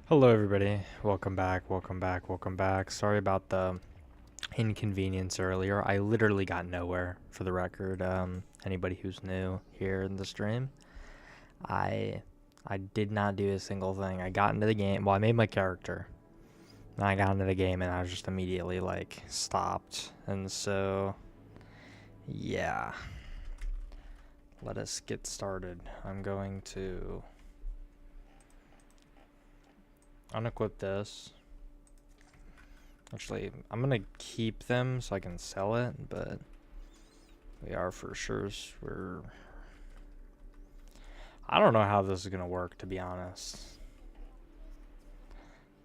Hello everybody, welcome back. Sorry about the inconvenience earlier. I literally got nowhere, for the record. Anybody who's new here in the stream, I I did not do a single thing. I got into the game, well I made my character, and I got into the game and I was just immediately like stopped. And so, yeah, let us get started. I'm going to unequip this. Actually, I'm gonna keep them so I can sell it, but we are for sure. I don't know how this is gonna work, to be honest.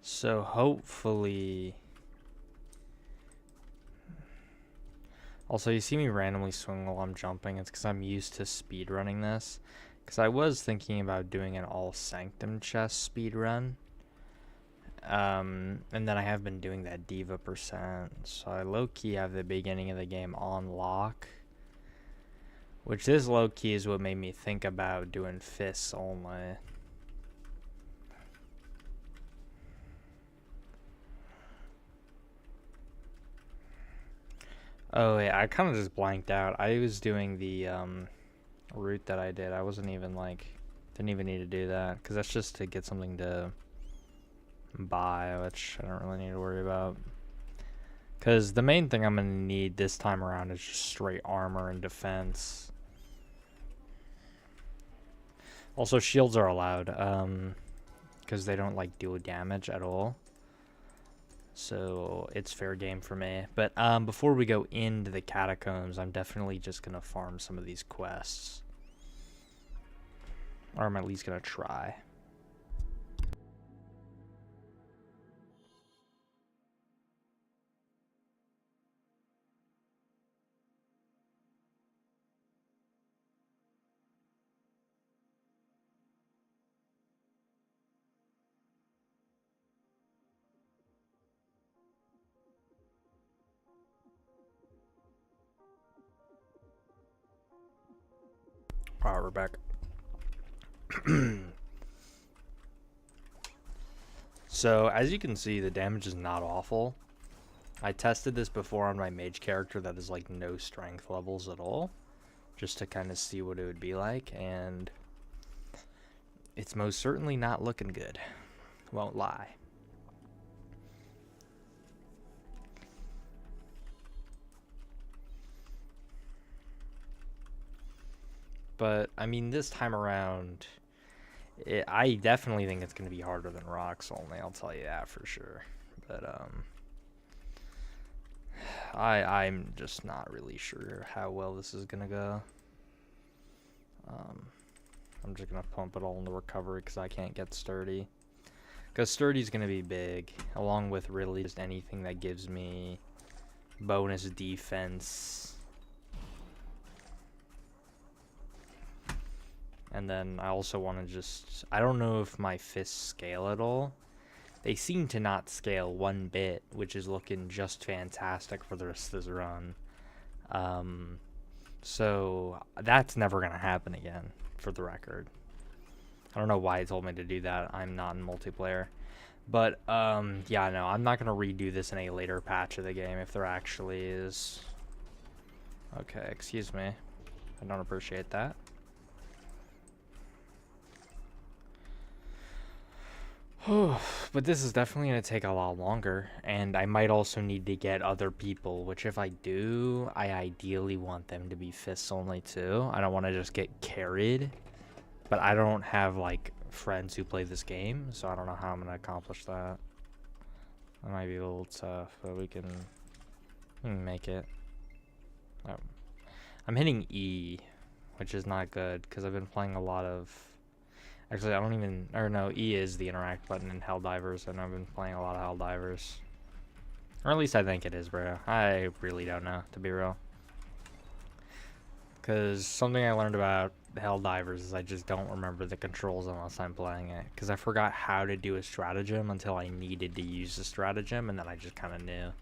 So hopefully. Also, you see me randomly swing while I'm jumping. It's because I'm used to speedrunning this. Because I was thinking about doing an all Sanctum chest speedrun. And then I have been doing that Diva %. So I low-key have the beginning of the game on lock. Which this low-key is what made me think about doing fists only. Oh yeah, I kind of just blanked out. I was doing the route that I did. I wasn't even like, didn't even need to do that. Because that's just to get something to buy, which I don't really need to worry about. Because the main thing I'm going to need this time around is just straight armor and defense. Also, shields are allowed, because they don't like deal damage at all. So it's fair game for me. But before we go into the catacombs, I'm definitely just going to farm some of these quests. Or I'm at least going to try. Alright, we're back. So, as you can see, the damage is not awful. I tested this before on my mage character that is like no strength levels at all, just to kind of see what it would be like, and it's most certainly not looking good. Won't lie. But, I mean, this time around, I definitely think it's going to be harder than rocks only, I'll tell you that for sure. But, I'm just not really sure how well this is going to go. I'm just going to pump it all into recovery because I can't get sturdy. Because sturdy's going to be big, along with really just anything that gives me bonus defense. And then I also want to just, I don't know if my fists scale at all. They seem to not scale one bit, which is looking just fantastic for the rest of this run. So that's never going to happen again, for the record. I don't know why it told me to do that. I'm not in multiplayer. But, yeah, no, I'm not going to redo this in a later patch of the game if there actually is. Okay, excuse me. I don't appreciate that. But this is definitely going to take a lot longer, and I might also need to get other people, which if I do, I ideally want them to be fists only too. I don't want to just get carried, but I don't have like friends who play this game, so I don't know how I'm going to accomplish that. That might be a little tough, but we can make it. Oh. I'm hitting E, which is not good, because I've been playing a lot of... Actually, I don't even... Or no, E is the interact button in Helldivers, and I've been playing a lot of Helldivers. Or at least I think it is, bro. I really don't know, to be real. Because something I learned about Helldivers is I just don't remember the controls unless I'm playing it. Because I forgot how to do a stratagem until I needed to use the stratagem, and then I just kind of knew.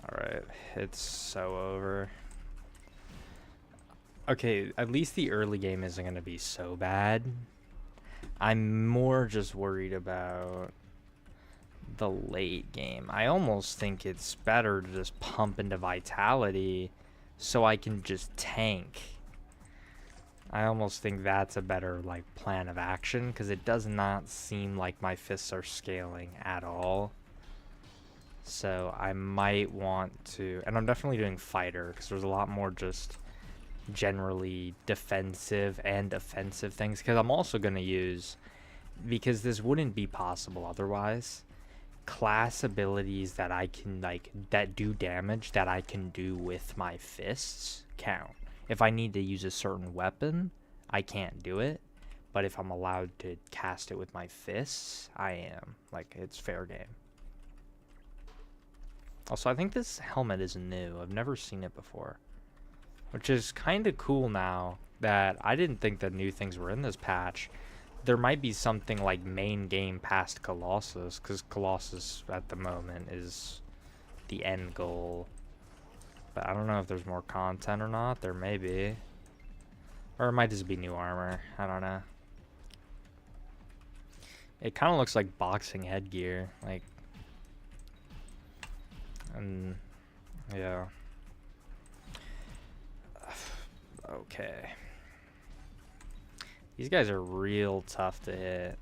Alright, it's so over. Okay, at least the early game isn't going to be so bad. I'm more just worried about the late game. I almost think it's better to just pump into vitality so I can just tank. I almost think that's a better like plan of action because it does not seem like my fists are scaling at all. So I might want to, and I'm definitely doing fighter because there's a lot more just generally defensive and offensive things, because I'm also going to use, because this wouldn't be possible otherwise, class abilities that I can like that do damage that I can do with my fists count. If I need to use a certain weapon, I can't do it, but if I'm allowed to cast it with my fists, I am. Like, it's fair game. Also, I think this helmet is new. I've never seen it before, which is kind of cool now that I didn't think that new things were in this patch. There might be something like main game past Colossus, because Colossus at the moment is the end goal. But I don't know if there's more content or not. There may be. Or it might just be new armor. I don't know. It kind of looks like boxing headgear. Like, and yeah. Okay. These guys are real tough to hit.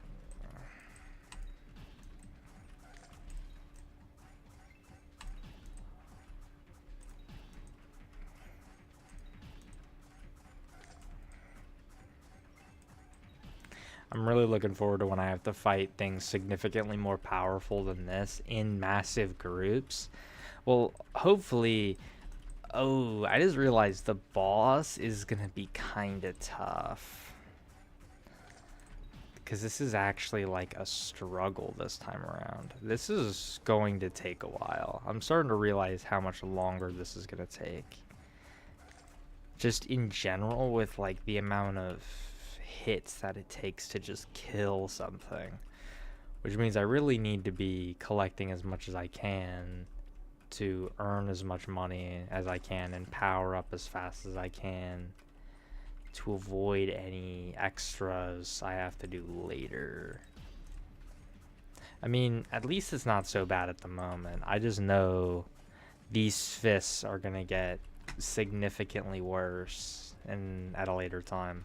I'm really looking forward to when I have to fight things significantly more powerful than this in massive groups. Well, hopefully... Oh, I just realized the boss is going to be kind of tough. Because this is actually like a struggle this time around. This is going to take a while. I'm starting to realize how much longer this is going to take. Just in general, with like the amount of hits that it takes to just kill something. Which means I really need to be collecting as much as I can to earn as much money as I can and power up as fast as I can to avoid any extras I have to do later. I mean, at least it's not so bad at the moment. I just know these fists are gonna get significantly worse at a later time.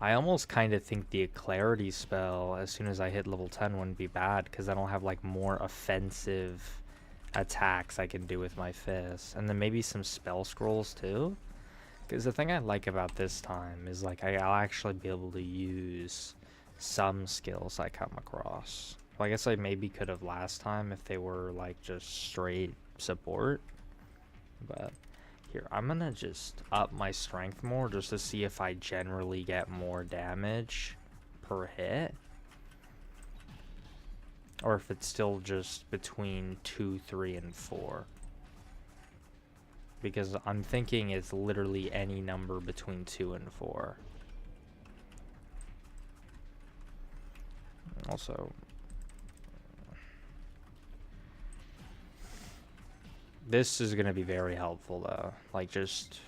I almost kind of think the Clarity spell, as soon as I hit level 10, wouldn't be bad, because I don't have like more offensive attacks I can do with my fists. And then maybe some spell scrolls too. Because the thing I like about this time is like I'll actually be able to use some skills I come across. Well, I guess I maybe could have last time if they were like just straight support. But here, I'm gonna just up my strength more just to see if I generally get more damage per hit. Or if it's still just between 2, 3, and 4. Because I'm thinking it's literally any number between 2 and 4. Also, this is going to be very helpful though, like just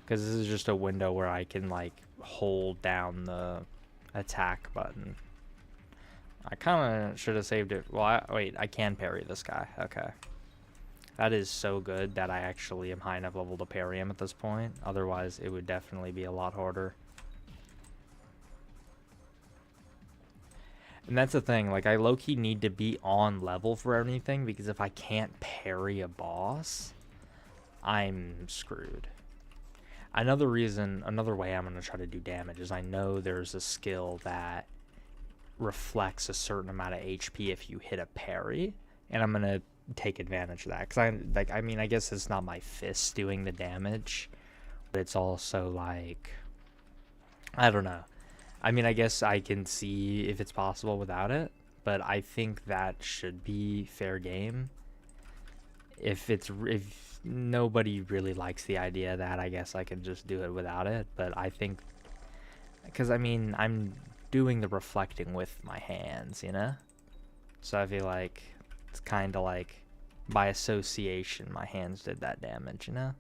because this is just a window where I can like hold down the attack button. I kind of should have saved it. Well, wait, I can parry this guy. Okay. That is so good that I actually am high enough level to parry him at this point. Otherwise, it would definitely be a lot harder. And that's the thing, like, I low-key need to be on level for anything, because if I can't parry a boss, I'm screwed. Another way I'm going to try to do damage is I know there's a skill that reflects a certain amount of HP if you hit a parry, and I'm going to take advantage of that. Because I guess it's not my fists doing the damage, but it's also, like, I don't know. I mean, I guess I can see if it's possible without it, but I think that should be fair game. If nobody really likes the idea that, I guess I can just do it without it, but I think, because I mean, I'm doing the reflecting with my hands, you know? So I feel like it's kind of like, by association, my hands did that damage, you know?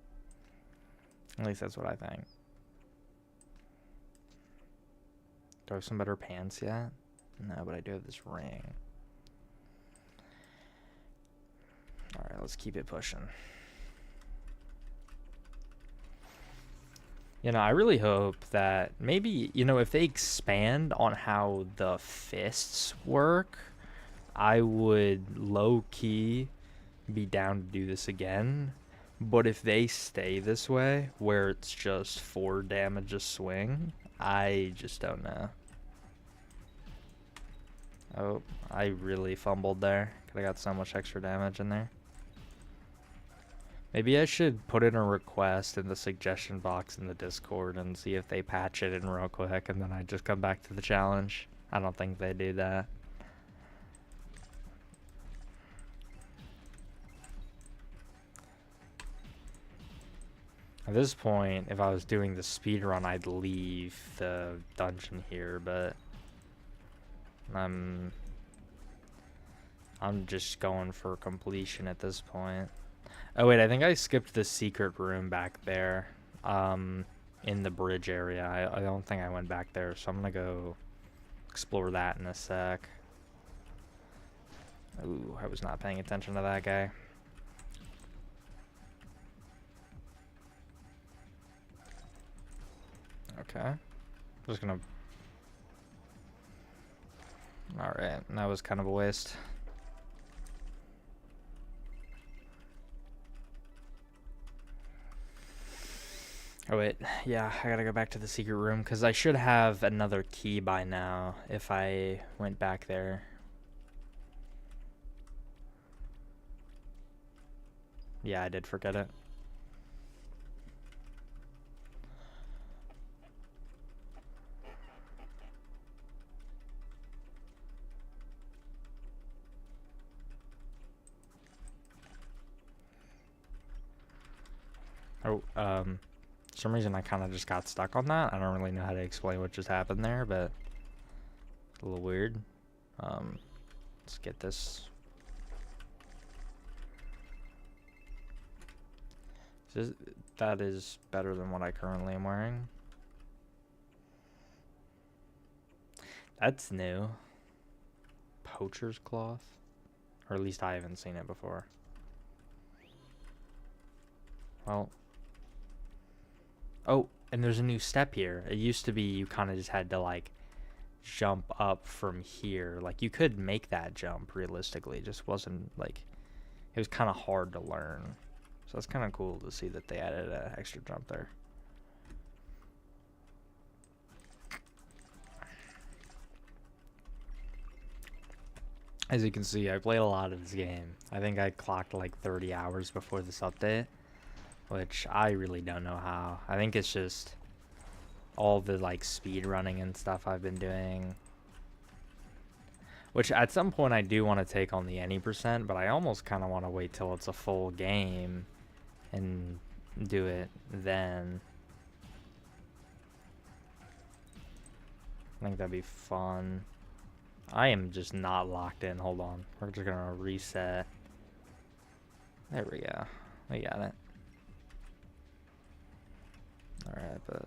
At least that's what I think. Do I have some better pants yet? No, but I do have this ring. Alright, let's keep it pushing. You know, I really hope that maybe, you know, if they expand on how the fists work, I would low-key be down to do this again. But if they stay this way, where it's just 4 damage a swing, I just don't know. Oh, I really fumbled there. Could have got so much extra damage in there. Maybe I should put in a request in the suggestion box in the Discord and see if they patch it in real quick, and then I just come back to the challenge. I don't think they do that. At this point, if I was doing the speedrun, I'd leave the dungeon here, but I'm just going for completion at this point. Oh wait, I think I skipped the secret room back there, in the bridge area. I don't think I went back there, so I'm gonna go explore that in a sec. Ooh, I was not paying attention to that guy. Okay. Just gonna... Alright, that was kind of a waste. Oh wait, yeah, I gotta go back to the secret room, because I should have another key by now if I went back there. Yeah, I did forget it. Oh, for some reason I kind of just got stuck on that. I don't really know how to explain what just happened there, but it's a little weird. Let's get this. That is better than what I currently am wearing. That's new. Poacher's cloth? Or at least I haven't seen it before. Well. Oh, and there's a new step here. It used to be you kind of just had to, like, jump up from here. Like, you could make that jump, realistically. It just wasn't, like... It was kind of hard to learn. So it's kind of cool to see that they added an extra jump there. As you can see, I played a lot of this game. I think I clocked like 30 hours before this update, which I really don't know how. I think it's just all the like speed running and stuff I've been doing, which at some point I do want to take on the any %, but I almost kind of want to wait till it's a full game and do it then. I think that'd be fun. I am just not locked in. Hold on. We're just gonna reset. There we go. We got it. Alright, but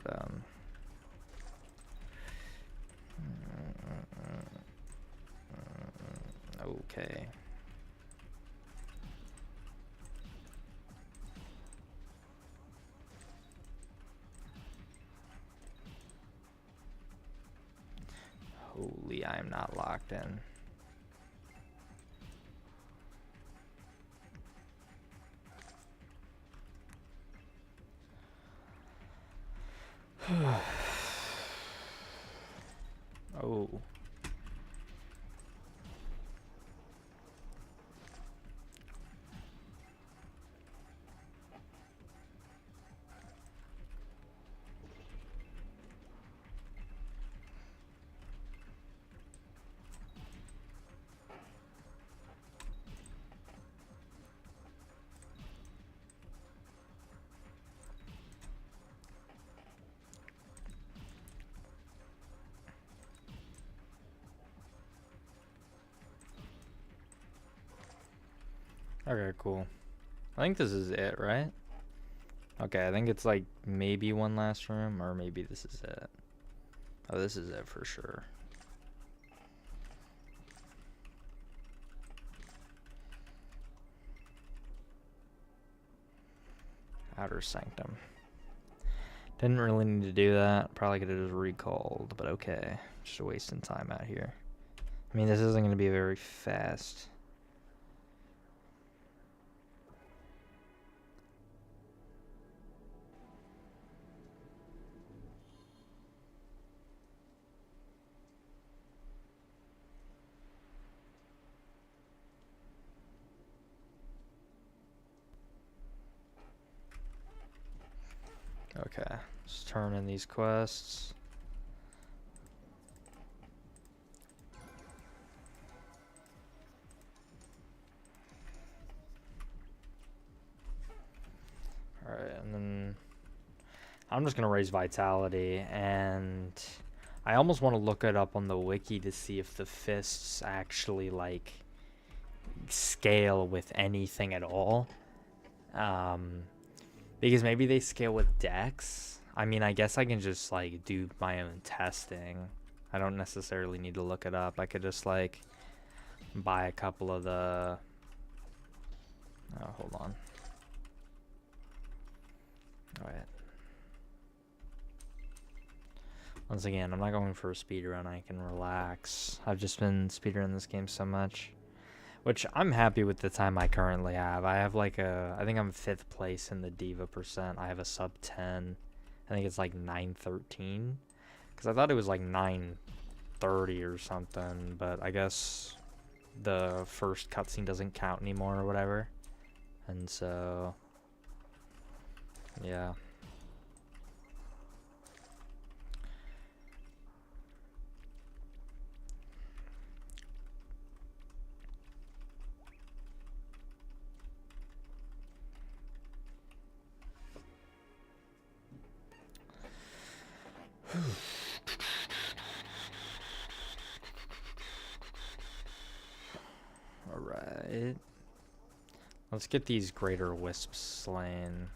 okay. Holy, I am not locked in. Oh. Okay, cool. I think this is it, right? Okay, I think it's like maybe one last room, or maybe this is it. Oh, this is it for sure. Outer Sanctum. Didn't really need to do that. Probably could have just recalled, but okay. Just wasting time out here. I mean, this isn't going to be very fast. Okay, let's turn in these quests. Alright, and then I'm just going to raise Vitality, and I almost want to look it up on the wiki to see if the fists actually, like, scale with anything at all. Because maybe they scale with dex. I mean, I guess I can just, like, do my own testing. I don't necessarily need to look it up. I could just, like, buy a couple of the... Oh, hold on. Alright. Once again, I'm not going for a speedrun. I can relax. I've just been speedrunning this game so much. Which, I'm happy with the time I currently have. I have like I think I'm 5th place in the Diva percent. I have a sub 10. I think it's like 913. Because I thought it was like 930 or something. But I guess the first cutscene doesn't count anymore or whatever. And so... yeah. Alright. Let's get these greater wisps slain.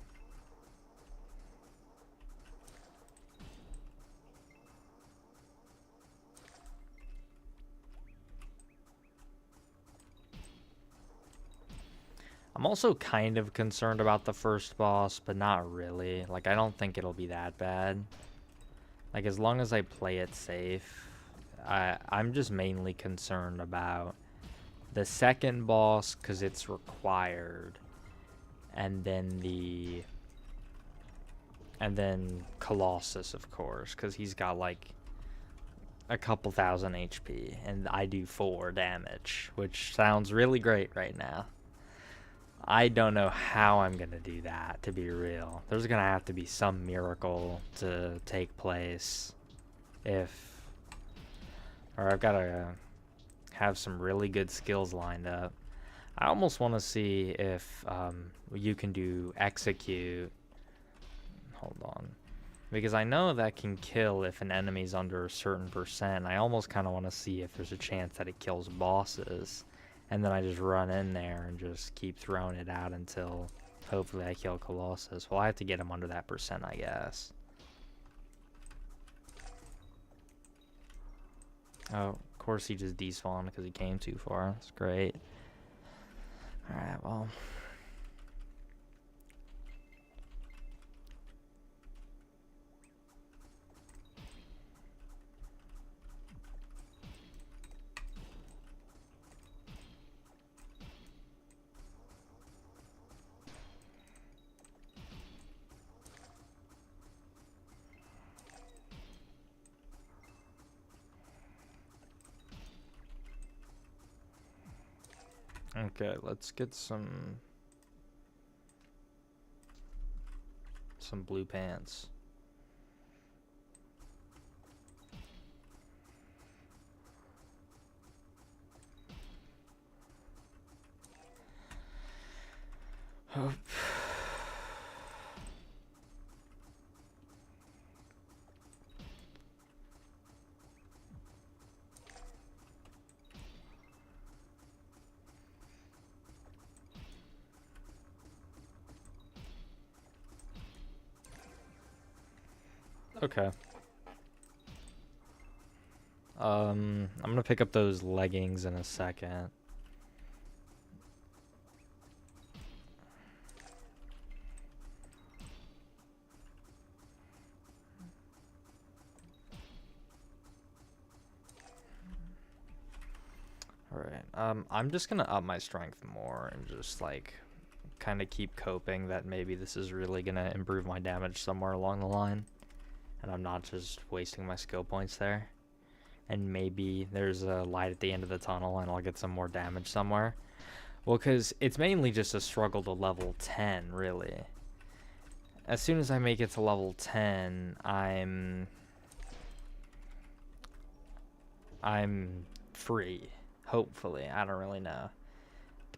I'm also kind of concerned about the first boss, but not really. Like, I don't think it'll be that bad. Like, as long as I play it safe. I'm just mainly concerned about the second boss, because it's required. And then Colossus, of course, because he's got, like, a couple thousand HP. And I do 4 damage, which sounds really great right now. I don't know how I'm going to do that, to be real. There's going to have to be some miracle to take place or I've got to have some really good skills lined up. I almost want to see if you can do execute. Hold on. Because I know that can kill if an enemy's under a certain percent. I almost kind of want to see if there's a chance that it kills bosses. And then I just run in there and just keep throwing it out until hopefully I kill Colossus. Well, I have to get him under that percent, I guess. Oh, of course he just despawned because he came too far. That's great. Alright, well. Okay, let's get some blue pants. Oh. Okay. I'm gonna pick up those leggings in a second. Alright, I'm just gonna up my strength more and just, like, kind of keep coping that maybe this is really gonna improve my damage somewhere along the line. And I'm not just wasting my skill points there. And maybe there's a light at the end of the tunnel and I'll get some more damage somewhere. Well, because it's mainly just a struggle to level 10, really. As soon as I make it to level 10, I'm free. Hopefully. I don't really know.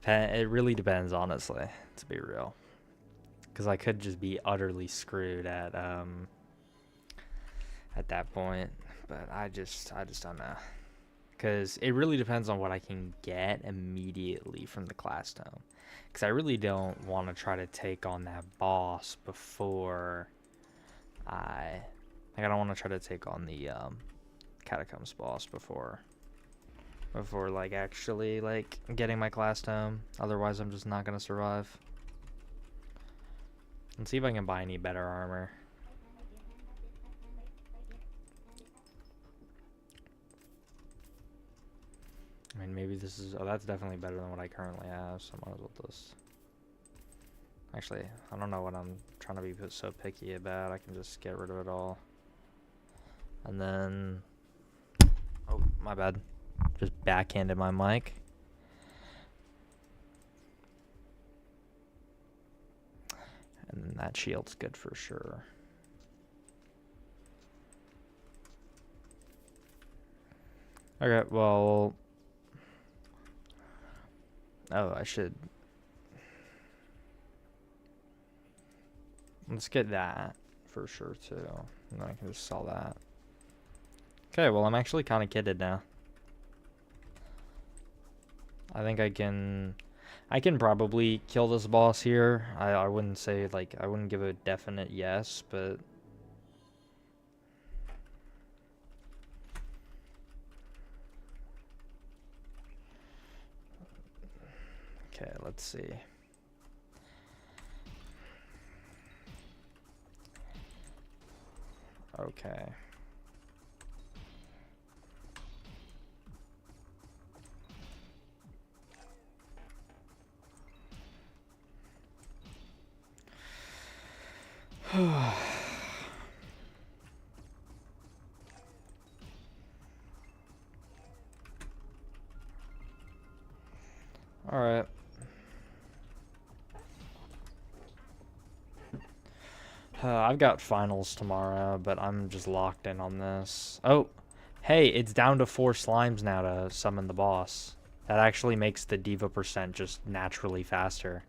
It really depends, honestly, to be real. Because I could just be utterly screwed at that point. But I just don't know. Because it really depends on what I can get immediately from the class tome. Because I really don't want to try to take on that boss before I don't want to try to take on the catacombs boss before like actually like getting my class tome. Otherwise I'm just not gonna survive. Let's see if I can buy any better armor. I mean, maybe this is... Oh, that's definitely better than what I currently have, so I might as well just... Actually, I don't know what I'm trying to be so picky about. I can just get rid of it all. And then... Oh, my bad. Just backhanded my mic. And that shield's good for sure. Okay, well... Oh, I should... Let's get that for sure, too. And then I can just sell that. Okay, well, I'm actually kind of kitted now. I think I can probably kill this boss here. I wouldn't say, like, I wouldn't give a definite yes, but... Okay, let's see. Okay. All right. I've got finals tomorrow, but I'm just locked in on this. Oh, hey, it's down to 4 slimes now to summon the boss. That actually makes the diva percent just naturally faster.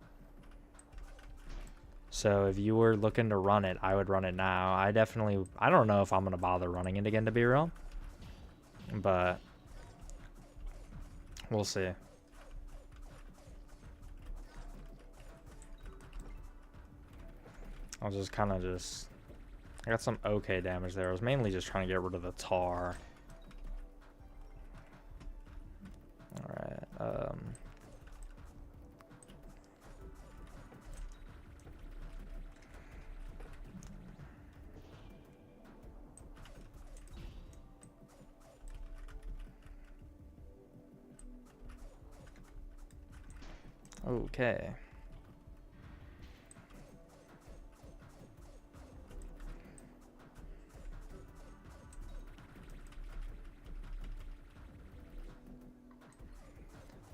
So if you were looking to run it, I would run it now. I don't know if I'm going to bother running it again, to be real. But we'll see. I was just kind of I got some okay damage there. I was mainly just trying to get rid of the tar. Alright, okay.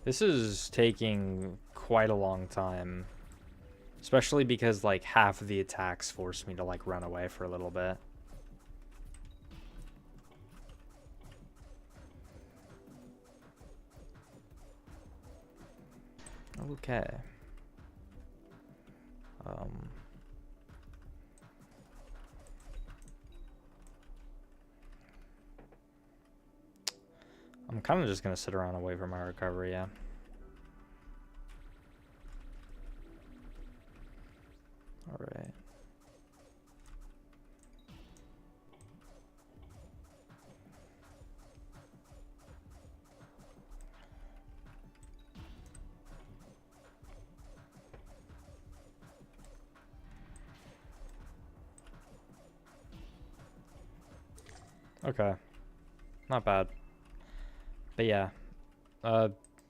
This is taking quite a long time. Especially because, like, half of the attacks force me to, like, run away for a little bit. Okay. I'm kind of just going to sit around and wait for my recovery, yeah. Alright. Okay. Not bad. But yeah.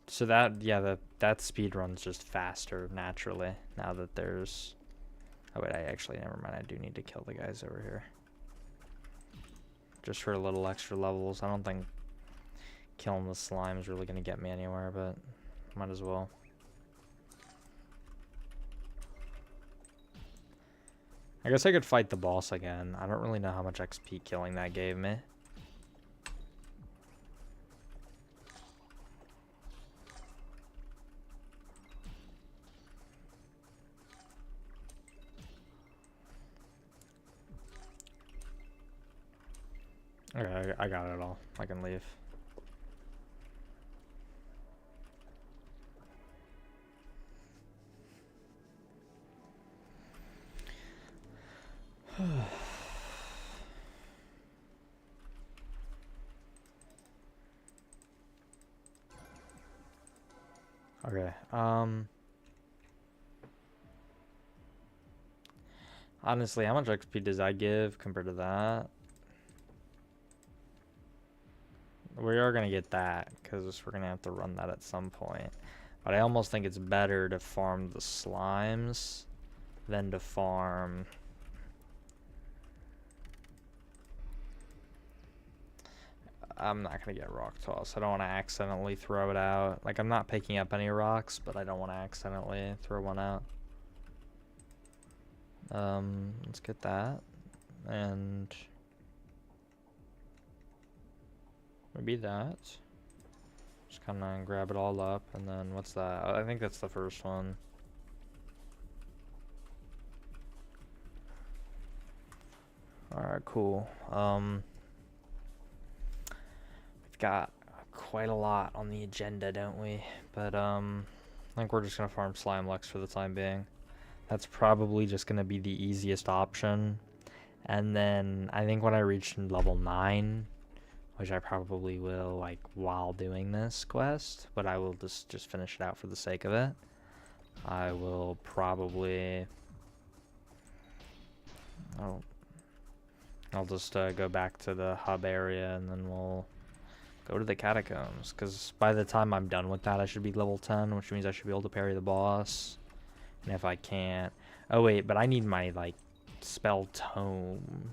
So that speed run's just faster naturally now that there's... Oh wait, never mind. I do need to kill the guys over here. Just for a little extra levels. I don't think killing the slime is really gonna get me anywhere, but might as well. I guess I could fight the boss again. I don't really know how much XP killing that gave me. Okay, I got it all. I can leave. Okay, honestly, how much XP does that give compared to that? We are gonna get that, because we're gonna have to run that at some point. But I almost think it's better to farm the slimes than to farm... I'm not gonna get rock toss. I don't want to accidentally throw it out. Like, I'm not picking up any rocks, but I don't want to accidentally throw one out. Let's get that. And... maybe that. Just kind of grab it all up, and then what's that? I think that's the first one. Alright, cool. We've got quite a lot on the agenda, don't we? But, I think we're just gonna farm Slime Lux for the time being. That's probably just gonna be the easiest option. And then, I think when I reach level 9, which I probably will, like, while doing this quest, but I will just finish it out for the sake of it. I will probably... I'll just go back to the hub area, and then we'll go to the catacombs, because by the time I'm done with that, I should be level 10, which means I should be able to parry the boss. And if I can't... oh wait, but I need my, like, spell tome.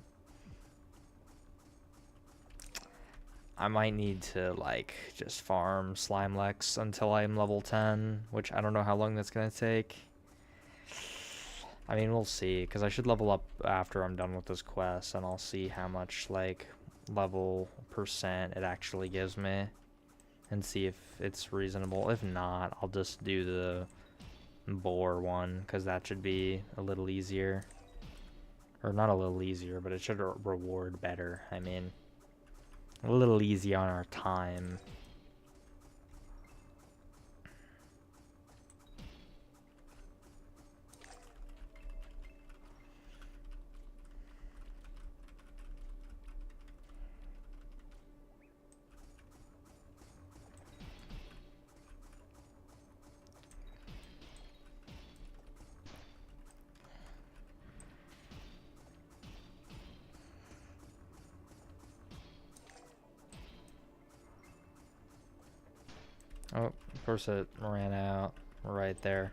I might need to, like, just farm Slime Lex until I'm level 10, which I don't know how long that's gonna take. I mean, we'll see, because I should level up after I'm done with this quest, and I'll see how much, like, level percent it actually gives me, and see if it's reasonable. If not, I'll just do the boar one, because that should be a little easier. Or not a little easier, but it should reward better. I mean, a little easy on our time. Oh, of course it ran out right there.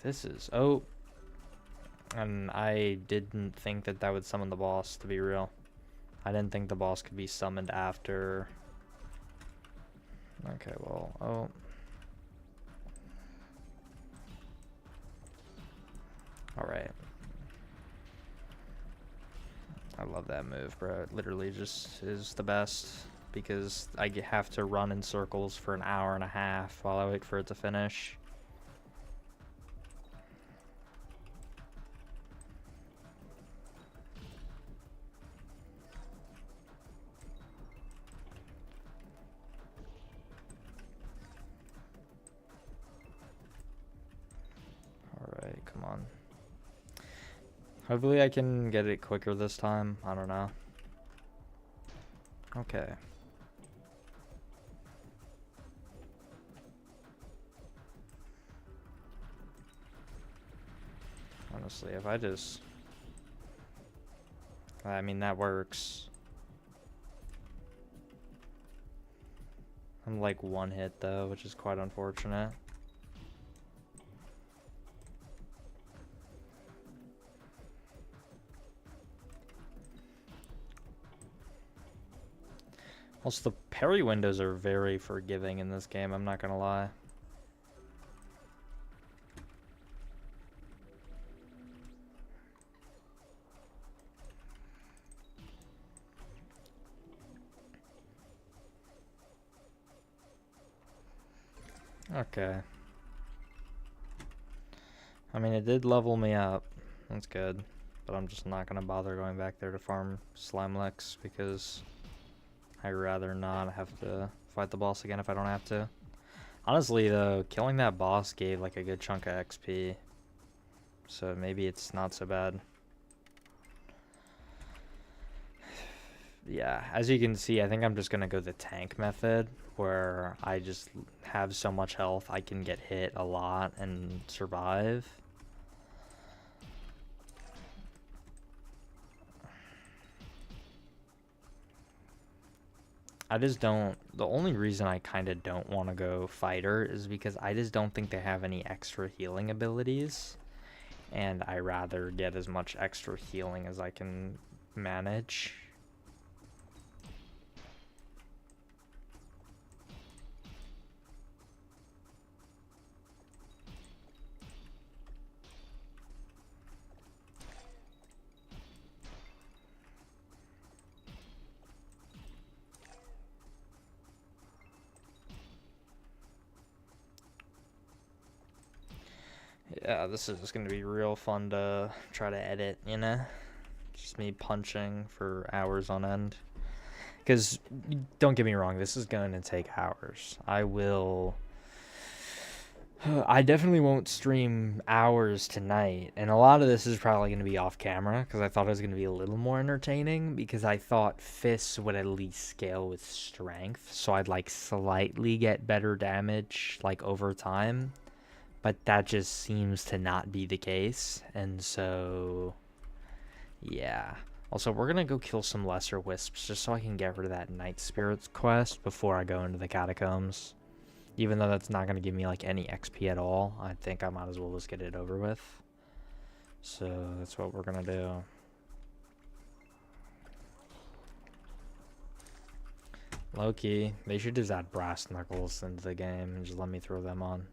This is... oh. And I didn't think that that would summon the boss, to be real. I didn't think the boss could be summoned after... okay, well, oh. Alright. I love that move, bro. It literally just is the best, because I have to run in circles for an hour and a half while I wait for it to finish. Come on. Hopefully I can get it quicker this time. I don't know. Okay. Honestly, if I just... I mean, that works. I'm like one hit though, which is quite unfortunate. Also, the parry windows are very forgiving in this game, I'm not gonna lie. Okay. I mean, it did level me up. That's good. But I'm just not gonna bother going back there to farm Slimelix because I'd rather not have to fight the boss again if I don't have to. Honestly, though, killing that boss gave like a good chunk of XP. So maybe it's not so bad. Yeah, as you can see, I think I'm just gonna go the tank method, where I just have so much health I can get hit a lot and survive. I just don't... The only reason I kind of don't want to go fighter is because I just don't think they have any extra healing abilities. And I rather get as much extra healing as I can manage. Yeah, this is going to be real fun to try to edit, you know? Just me punching for hours on end. Because, don't get me wrong, this is going to take hours. I definitely won't stream hours tonight. And a lot of this is probably going to be off camera, because I thought it was going to be a little more entertaining, because I thought fists would at least scale with strength. So I'd, like, slightly get better damage, like, over time. But that just seems to not be the case, and so, yeah. Also, we're gonna go kill some lesser wisps, just so I can get rid of that Night Spirits quest before I go into the catacombs. Even though that's not gonna give me, like, any XP at all, I think I might as well just get it over with. So, that's what we're gonna do. Low-key, they should just add brass knuckles into the game and just let me throw them on.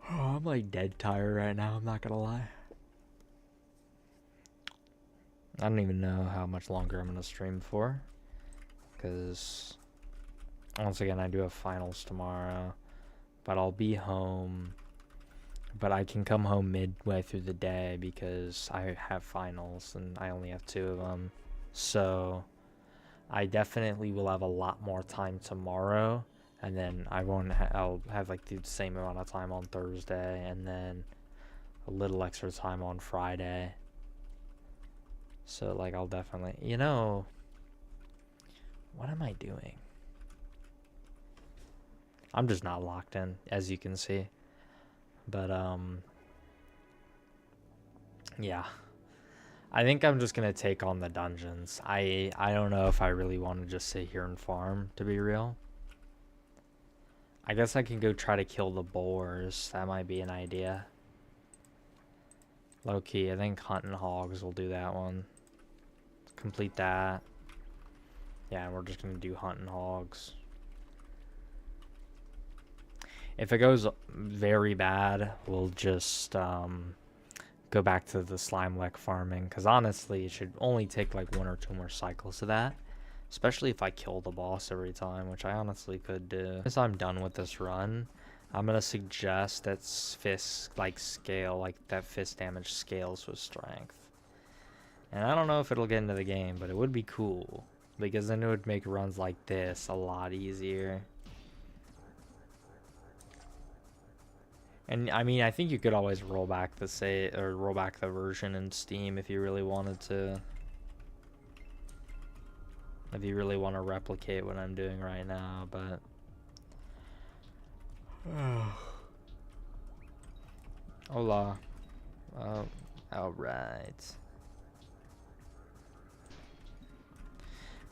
Oh, I'm like dead tired right now, I'm not gonna lie. I don't even know how much longer I'm gonna stream for, because once again I do have finals tomorrow, but I'll be home, but I can come home midway through the day because I have finals and I only have 2 of them, so I definitely will have a lot more time tomorrow. And then I'll have like the same amount of time on Thursday, and then a little extra time on Friday. So like I'll definitely, you know, what am I doing? I'm just not locked in, as you can see. But yeah. I think I'm just gonna take on the dungeons. I don't know if I really want to just sit here and farm, to be real. I guess I can go try to kill the boars. That might be an idea. Low key, I think hunting hogs will do that one. Complete that. Yeah, and we're just gonna do hunting hogs. If it goes very bad, we'll just go back to the Slimelech farming. Because honestly, it should only take like 1 or 2 more cycles of that. Especially if I kill the boss every time, which I honestly could do. Since I'm done with this run, I'm gonna suggest that fists like scale, like that fist damage scales with strength. And I don't know if it'll get into the game, but it would be cool, because then it would make runs like this a lot easier. And I mean, I think you could always roll back roll back the version in Steam if you really wanted to. If you really want to replicate what I'm doing right now, but hola. Oh, all right.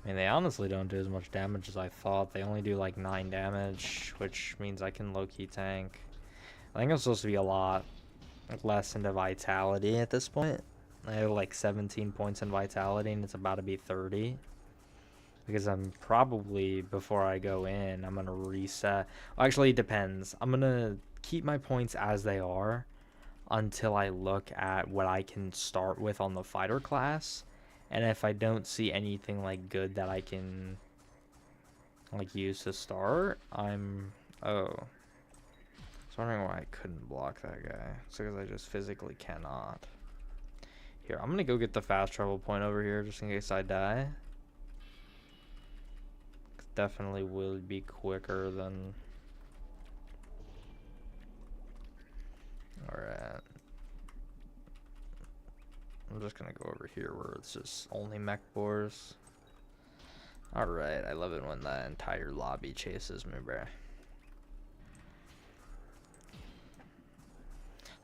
I mean, they honestly don't do as much damage as I thought. They only do like 9 damage, which means I can low-key tank. I think I'm supposed to be a lot less into vitality at this point. I have like 17 points in vitality, and it's about to be 30. Because I'm probably, before I go in, I'm going to reset. Well, actually, it depends. I'm going to keep my points as they are until I look at what I can start with on the fighter class. And if I don't see anything like good that I can like use to start, I'm... Oh. I was wondering why I couldn't block that guy. It's because I just physically cannot. Here, I'm going to go get the fast travel point over here just in case I die. Definitely will be quicker than... Alright. I'm just gonna go over here where it's just only mech boars. Alright, I love it when the entire lobby chases me, bruh.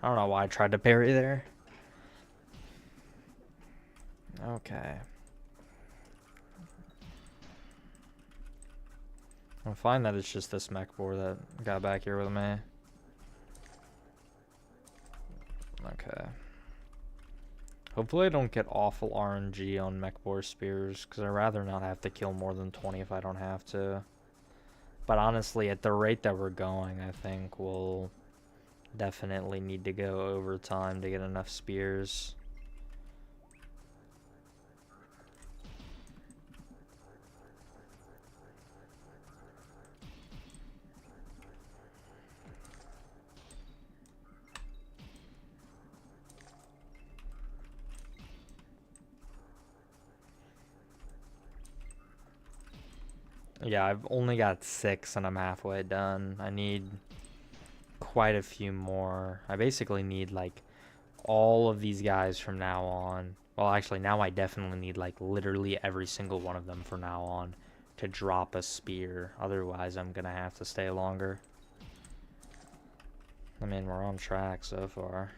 I don't know why I tried to parry there. Okay. I'm fine that it's just this mech boar that got back here with me. Okay. Hopefully I don't get awful RNG on mech boar spears, because I'd rather not have to kill more than 20 if I don't have to. But honestly, at the rate that we're going, I think we'll definitely need to go overtime to get enough spears. Yeah, I've only got 6 and I'm halfway done. I need quite a few more. I basically need like all of these guys from now on. Well, actually, now I definitely need like literally every single one of them from now on to drop a spear. Otherwise, I'm gonna have to stay longer. I mean, we're on track so far.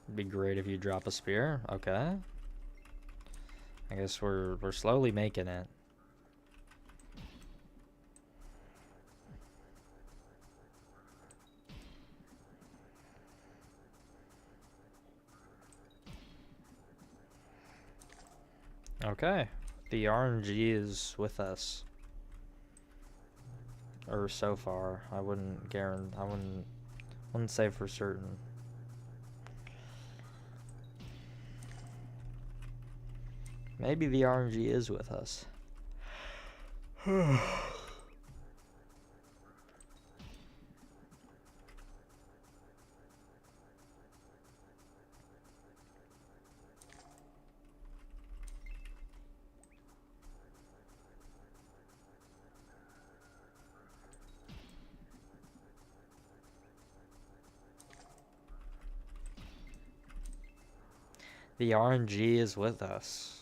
It'd be great if you drop a spear. Okay. I guess we're slowly making it. Okay. The RNG is with us. Or so far. I wouldn't guarantee, I wouldn't say for certain. Maybe the RNG is with us. The RNG is with us.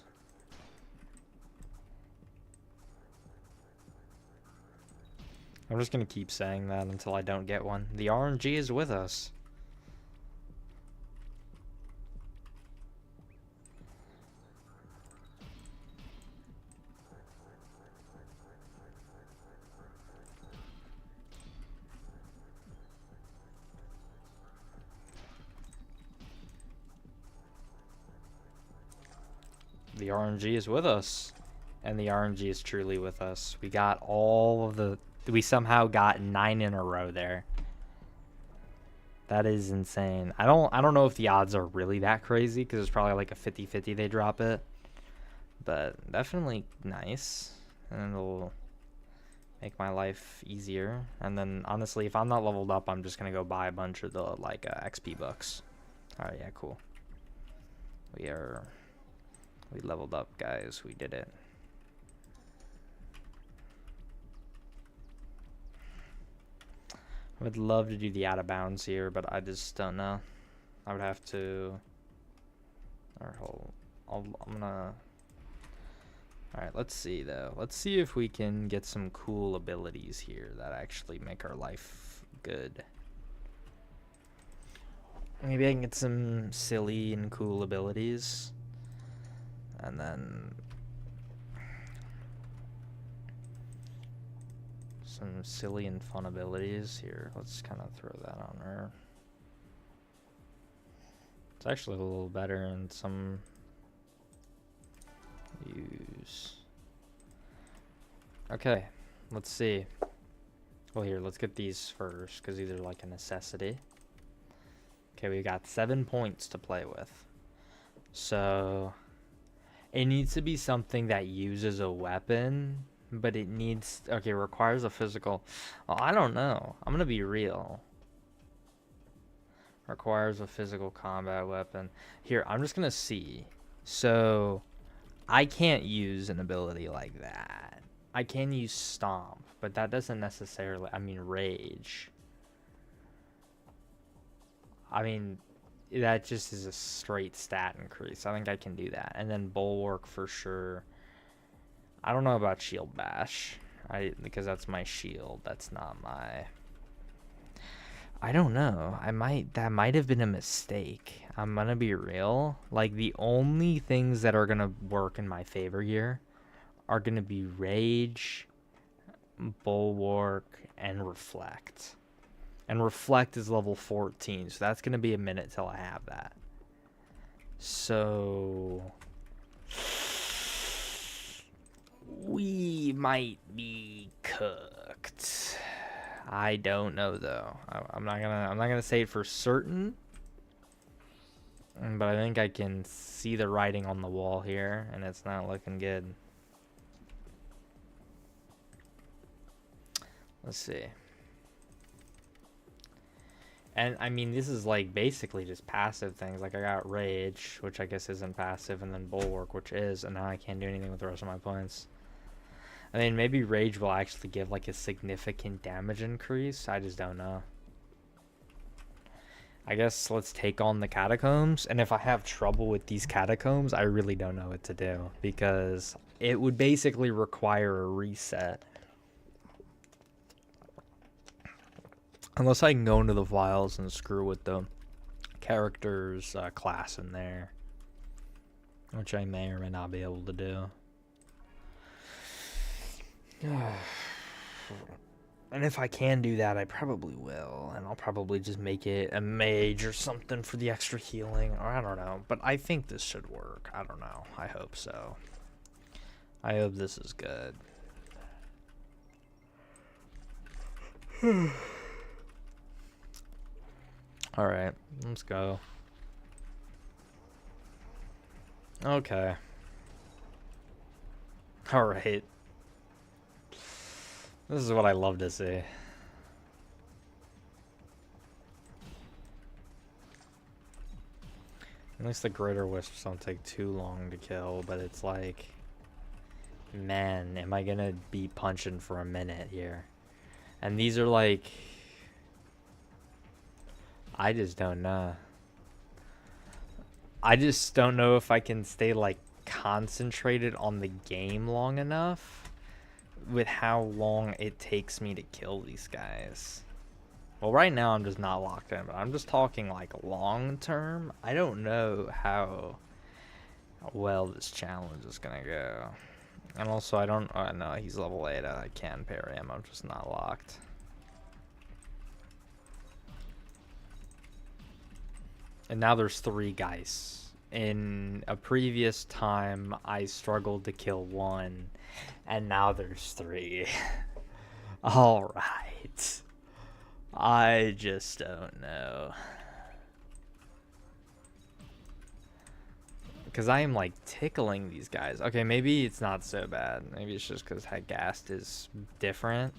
I'm just gonna keep saying that until I don't get one. The RNG is with us. The RNG is with us. And the RNG is truly with us. We got all of the... We somehow got 9 in a row there. That is insane. I don't know if the odds are really that crazy, because it's probably like a 50-50 they drop it. But definitely nice. And it'll make my life easier. And then, honestly, if I'm not leveled up, I'm just going to go buy a bunch of the, like, XP bucks. Alright, yeah, cool. We are We leveled up, guys. We did it. I would love to do the out of bounds here, but I just don't know. I would have to. I'm gonna. Alright, let's see though. Let's see if we can get some cool abilities here that actually make our life good. Maybe I can get some silly and cool abilities. And then some silly and fun abilities here. Let's kind of throw that on her. It's actually a little better in some use. Okay, let's see. Well, here, let's get these first because these are like a necessity. Okay, we got 7 points to play with. So it needs to be something that uses a weapon, but it needs, okay, requires a physical. Well, I don't know. I'm gonna be real. Requires a physical combat weapon. Here, I'm just gonna see. So I can't use an ability like that. I can use Stomp, but that doesn't necessarily, I mean, Rage. I mean, that just is a straight stat increase. I think I can do that. And then Bulwark for sure. I don't know about Shield Bash. Because that's my shield. That's not my... I don't know. That might have been a mistake. I'm gonna be real. Like, the only things that are gonna work in my favor here are gonna be Rage, Bulwark, and Reflect. And Reflect is level 14, so that's gonna be a minute till I have that. So we might be cooked. I don't know though. I'm not gonna say it for certain, but I think I can see the writing on the wall here, and it's not looking good. Let's see. And I mean, this is like basically just passive things. Like I got Rage, which I guess isn't passive, and then Bulwark, which is, and now I can't do anything with the rest of my points. I mean, maybe Rage will actually give like a significant damage increase. I just don't know. I guess let's take on the Catacombs, and if I have trouble with these Catacombs, I really don't know what to do, because it would basically require a reset. Unless I can go into the files and screw with the character's class in there, which I may or may not be able to do. And if I can do that, I probably will, and I'll probably just make it a mage or something for the extra healing, or I don't know. But I think this should work. I don't know. I hope so. I hope this is good. Alright, let's go. Okay. Alright. This is what I love to see. At least the greater wisps don't take too long to kill, but it's like, man, am I gonna be punching for a minute here? And these are like, I just don't know. I just don't know if I can stay like concentrated on the game long enough with how long it takes me to kill these guys. Well, right now I'm just not locked in, but I'm just talking like long term. I don't know how well this challenge is gonna go. And also I don't, no, he's level 8, I can parry him, I'm just not locked. And now there's 3 guys. In a previous time, I struggled to kill 1, and now there's 3. Alright. I just don't know. Because I am like tickling these guys. Okay, maybe it's not so bad. Maybe it's just because Hagast is different.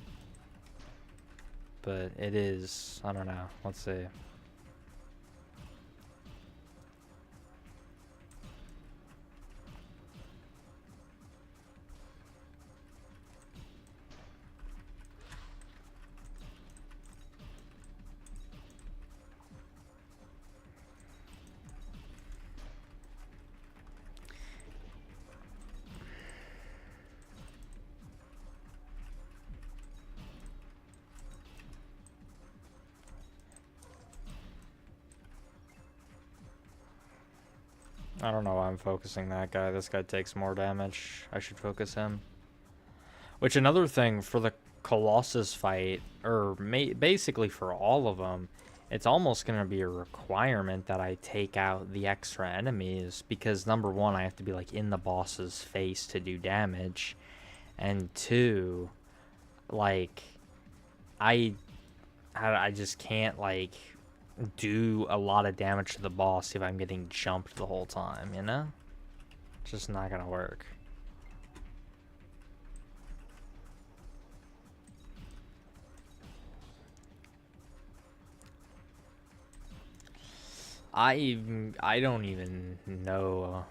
But it is, I don't know. Let's see. I don't know why I'm focusing that guy. This guy takes more damage. I should focus him. Which, another thing for the Colossus fight, or basically for all of them, it's almost going to be a requirement that I take out the extra enemies. Because, number one, I have to be, like, in the boss's face to do damage. And two, like, I just can't, like, do a lot of damage to the boss if I'm getting jumped the whole time, you know? It's just not gonna work. I don't even know.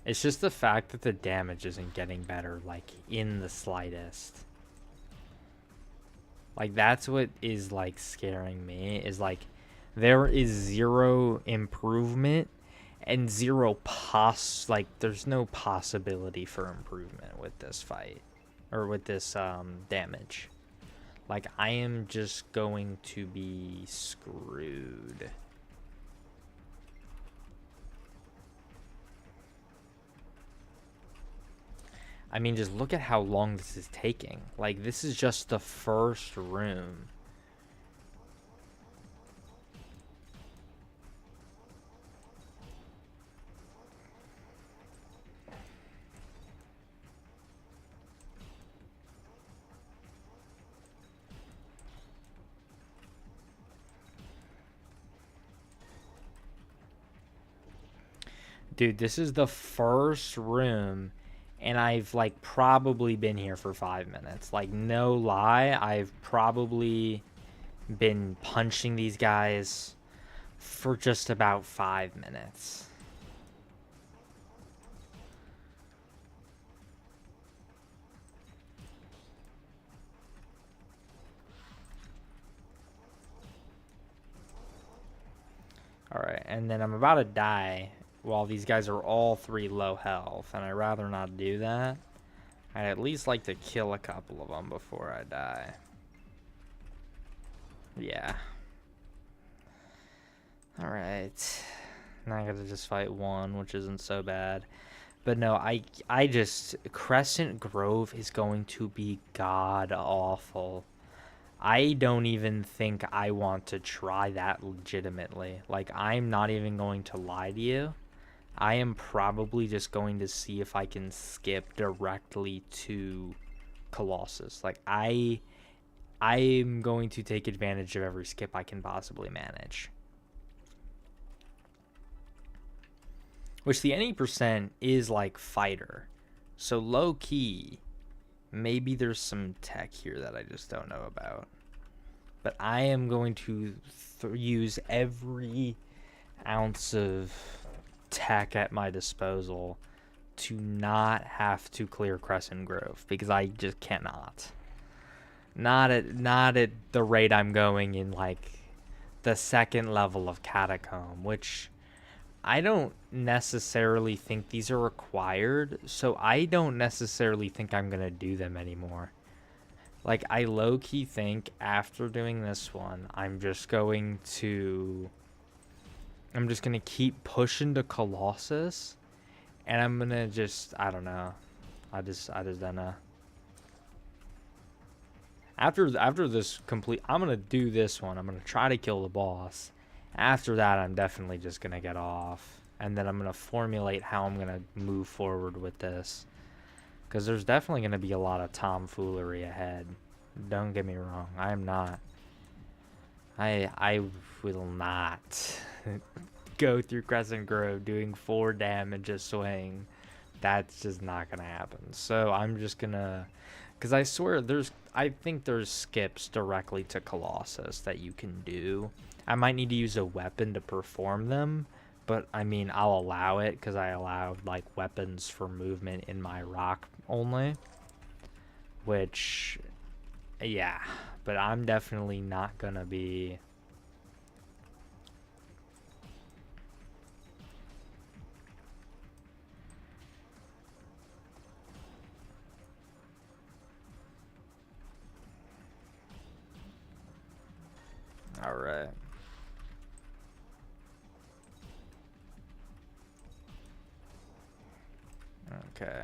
It's just the fact that the damage isn't getting better, like, in the slightest. Like, that's what is, like, scaring me, is, like, there is zero improvement and like, there's no possibility for improvement with this fight, or with this, damage. Like, I am just going to be screwed. I mean, just look at how long this is taking. Like, this is just the first room. Dude, this is the first room, and I've, like, probably been here for 5 minutes. Like, no lie, I've probably been punching these guys for just about 5 minutes. Alright, and then I'm about to die while these guys are all 3 low health, and I'd rather not do that. I'd at least like to kill a couple of them before I die. Yeah. Alright. Now I gotta just fight one, which isn't so bad. But no, I just... Crescent Grove is going to be god-awful. I don't even think I want to try that legitimately. Like, I'm not even going to lie to you. I am probably just going to see if I can skip directly to Colossus. Like, I'm going to take advantage of every skip I can possibly manage. Which the any percent is like fighter. So low key, maybe there's some tech here that I just don't know about. But I am going to use every ounce of tech at my disposal to not have to clear Crescent Grove, because I just cannot. Not at the rate I'm going in, like, the second level of Catacomb, which I don't necessarily think these are required, so I don't necessarily think I'm gonna do them anymore. Like, I low-key think after doing this one, I'm just gonna keep pushing to Colossus, and I'm gonna just, I don't know. I just don't know. After this complete, I'm gonna do this one. I'm gonna try to kill the boss. After that, I'm definitely just gonna get off, and then I'm gonna formulate how I'm gonna move forward with this, because there's definitely gonna be a lot of tomfoolery ahead. Don't get me wrong. I am not. I will not go through Crescent Grove doing 4 damage a swing. That's just not gonna happen. So I'm just gonna, because I swear I think there's skips directly to Colossus that you can do. I might need to use a weapon to perform them, but I mean, I'll allow it because I allowed, like, weapons for movement in my rock only. Which, yeah, but I'm definitely not gonna be... Alright. Okay.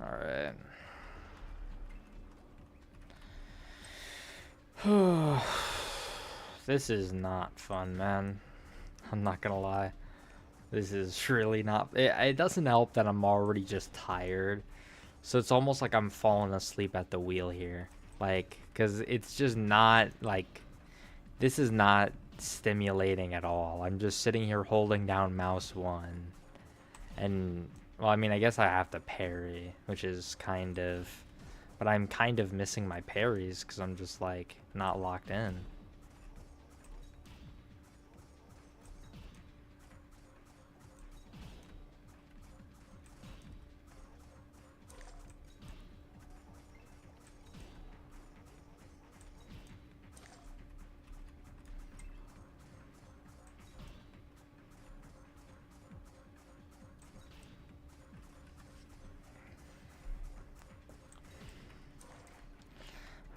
Alright. This is not fun, man. I'm not gonna lie. This is really not... It doesn't help that I'm already just tired. So it's almost like I'm falling asleep at the wheel here. Like, because it's just not, like... This is not stimulating at all. I'm just sitting here holding down mouse 1. And, well, I mean, I guess I have to parry, which is kind of... But I'm kind of missing my parries because I'm just, like, not locked in.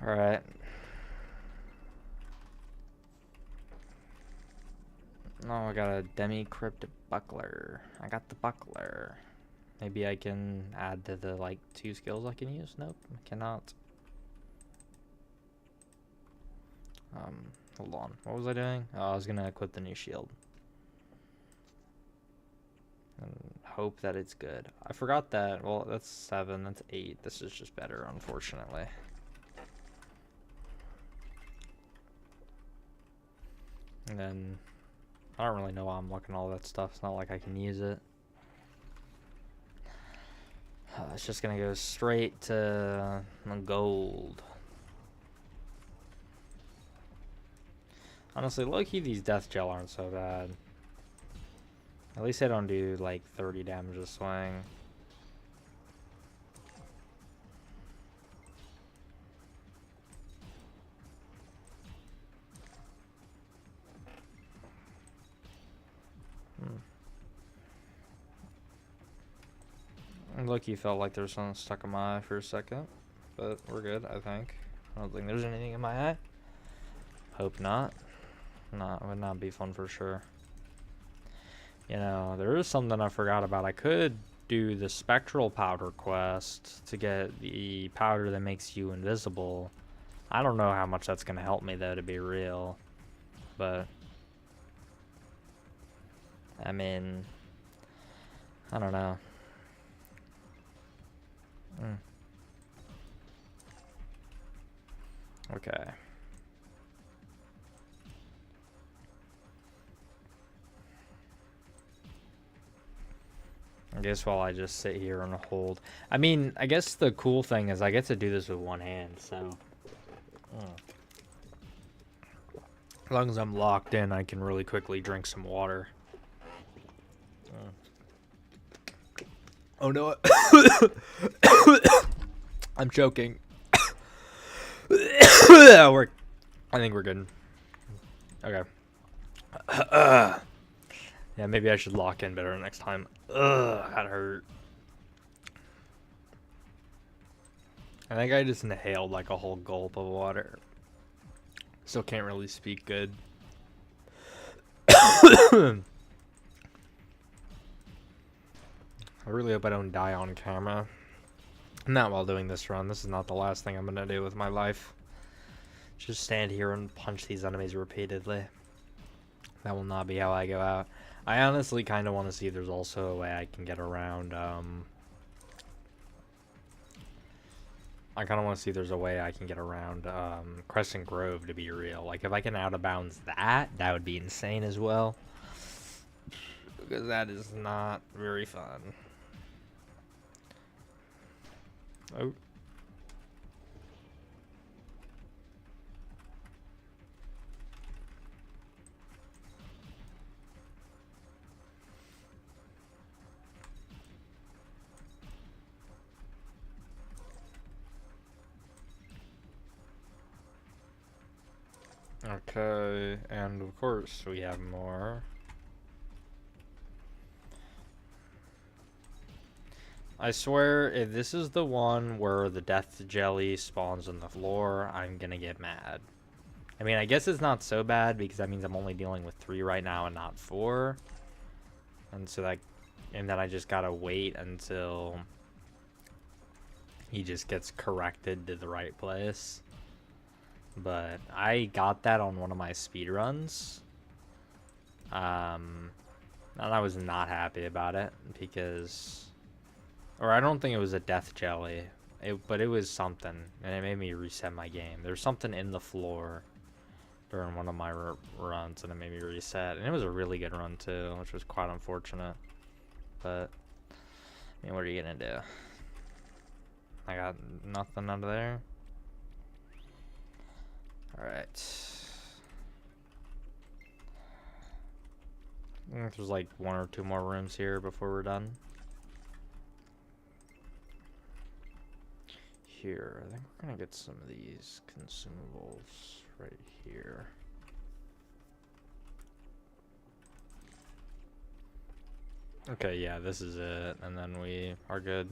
Alright. Oh, I got a demi-crypt buckler. I got the buckler. Maybe I can add to the, like, 2 skills I can use? Nope, I cannot. Hold on. What was I doing? Oh, I was gonna equip the new shield. And hope that it's good. I forgot that. Well, that's 7, that's 8. This is just better, unfortunately. And then, I don't really know why I'm looking at all that stuff. It's not like I can use it. It's just gonna go straight to gold. Honestly, low-key, these death gel aren't so bad. At least they don't do, like, 30 damage a swing. Look, you felt like there was something stuck in my eye for a second, but we're good, I think. I don't think there's anything in my eye. Hope not. No, it would not be fun for sure. You know, there is something I forgot about. I could do the spectral powder quest to get the powder that makes you invisible. I don't know how much that's going to help me, though, to be real. But, I mean, I don't know. Okay. I guess while I just sit here and hold. I mean, I guess the cool thing is I get to do this with one hand, so. As long as I'm locked in, I can really quickly drink some water. Oh no. I'm choking. I think we're good. Okay. Yeah, maybe I should lock in better next time. Ugh, that hurt. I think I just inhaled like a whole gulp of water. Still can't really speak good. I really hope I don't die on camera. Not while doing this run. This is not the last thing I'm gonna do with my life. Just stand here and punch these enemies repeatedly. That will not be how I go out. I honestly kind of want to see if there's also a way I can get around, I kind of want to see if there's a way I can get around, Crescent Grove, to be real. Like, if I can out of bounds that would be insane as well. Because that is not very fun. Oh. Okay, and of course we have more. I swear, if this is the one where the death jelly spawns on the floor, I'm gonna get mad. I mean, I guess it's not so bad because that means I'm only dealing with 3 right now and not 4. And so that, and then I just gotta wait until he just gets corrected to the right place. But I got that on one of my speedruns. And I was not happy about it because, or I don't think it was a death jelly, but it was something, and it made me reset my game. There's something in the floor during one of my runs, and it made me reset. And it was a really good run too, which was quite unfortunate. But I mean, what are you gonna do? I got nothing under there. All right. I think there's like 1 or 2 more rooms here before we're done. Here, I think we're gonna get some of these consumables right here. Okay, yeah, this is it, and then we are good.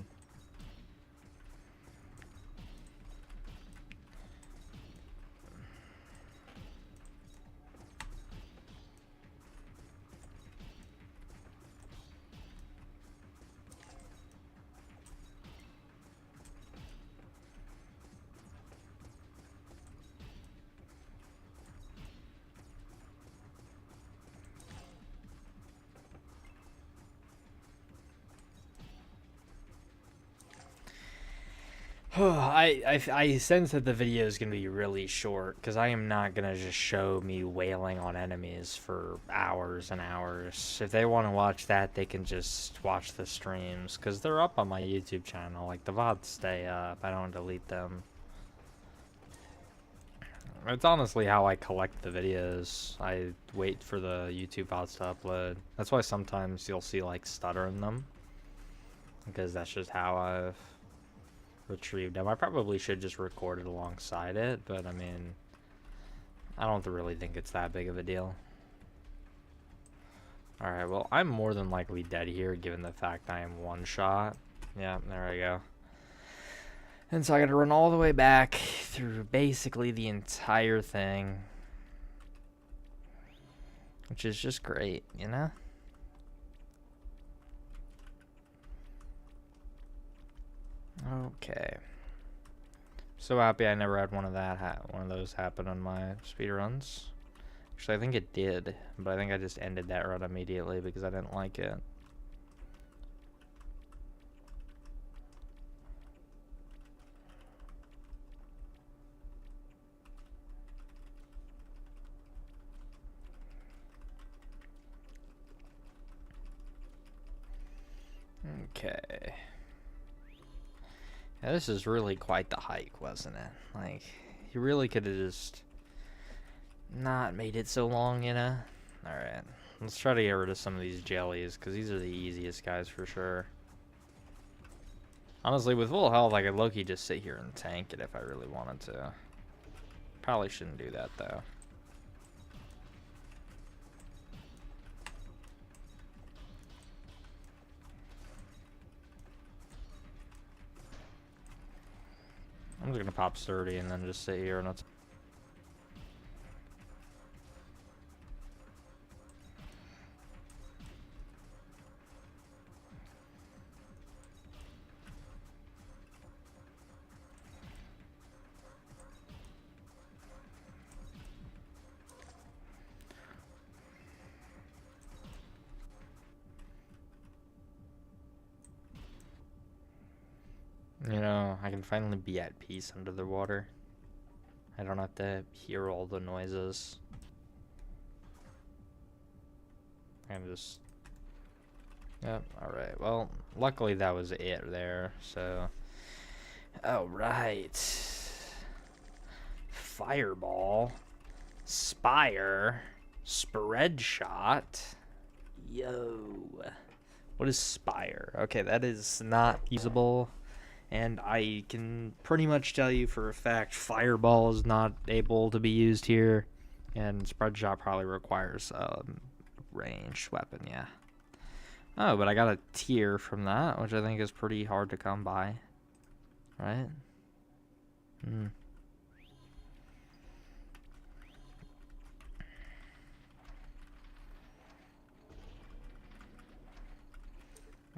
I sense that the video is going to be really short because I am not going to just show me wailing on enemies for hours and hours. If they want to watch that, they can just watch the streams because they're up on my YouTube channel. Like, the VODs stay up. I don't delete them. It's honestly how I collect the videos. I wait for the YouTube VODs to upload. That's why sometimes you'll see, like, stutter in them. Because that's just how I've retrieved them. I probably should just record it alongside it, but I mean, I don't really think it's that big of a deal. Alright, well, I'm more than likely dead here, given the fact I am 1 shot. Yeah, there I go. And so I gotta run all the way back through basically the entire thing. Which is just great, you know? Okay. So happy I never had one of those happen on my speedruns. Actually, I think it did, but I think I just ended that run immediately because I didn't like it. Okay. Yeah, this is really quite the hike, wasn't it? Like, you really could have just not made it so long, you know? Alright, let's try to get rid of some of these jellies, because these are the easiest guys for sure. Honestly, with full health, I could low-key just sit here and tank it if I really wanted to. Probably shouldn't do that, though. I'm just gonna pop sturdy and then just sit here and let's. You know, I can finally be at peace under the water. I don't have to hear all the noises. And just... Yep, alright. Well, luckily that was it there, so... Alright. Fireball. Spire. Spread shot. Yo. What is Spire? Okay, that is not usable. And I can pretty much tell you for a fact, Fireball is not able to be used here. And Spread Shot probably requires a ranged weapon, yeah. Oh, but I got a tier from that, which I think is pretty hard to come by. Right? Hmm.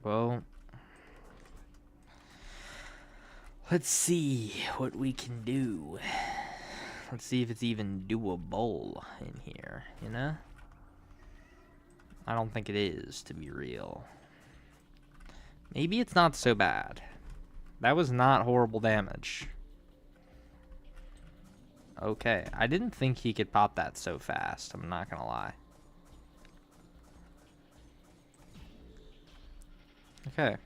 Well, let's see what we can do. Let's see if it's even doable in here, you know? I don't think it is, to be real. Maybe it's not so bad. That was not horrible damage. Okay, I didn't think he could pop that so fast, I'm not gonna lie. Okay.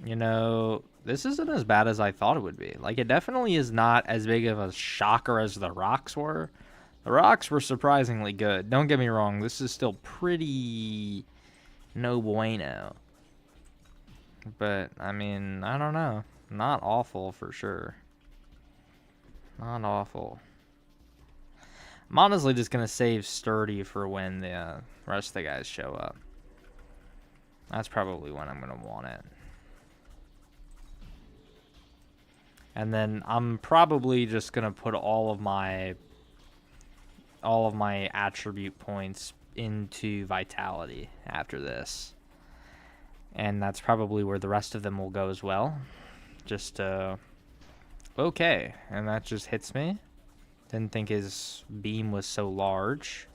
You know, this isn't as bad as I thought it would be. Like, it definitely is not as big of a shocker as the rocks were. The rocks were surprisingly good. Don't get me wrong, this is still pretty no bueno. But, I mean, I don't know. Not awful for sure. Not awful. I'm honestly just going to save Sturdy for when the rest of the guys show up. That's probably when I'm going to want it. And then I'm probably just going to put all of my attribute points into Vitality after this. And that's probably where the rest of them will go as well. Just, okay. And that just hits me. Didn't think his beam was so large.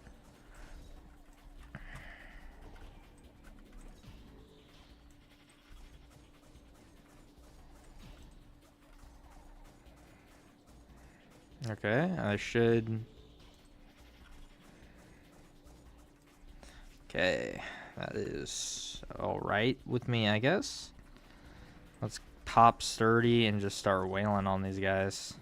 Okay, I should... Okay, that is alright with me, I guess. Let's pop Sturdy and just start wailing on these guys.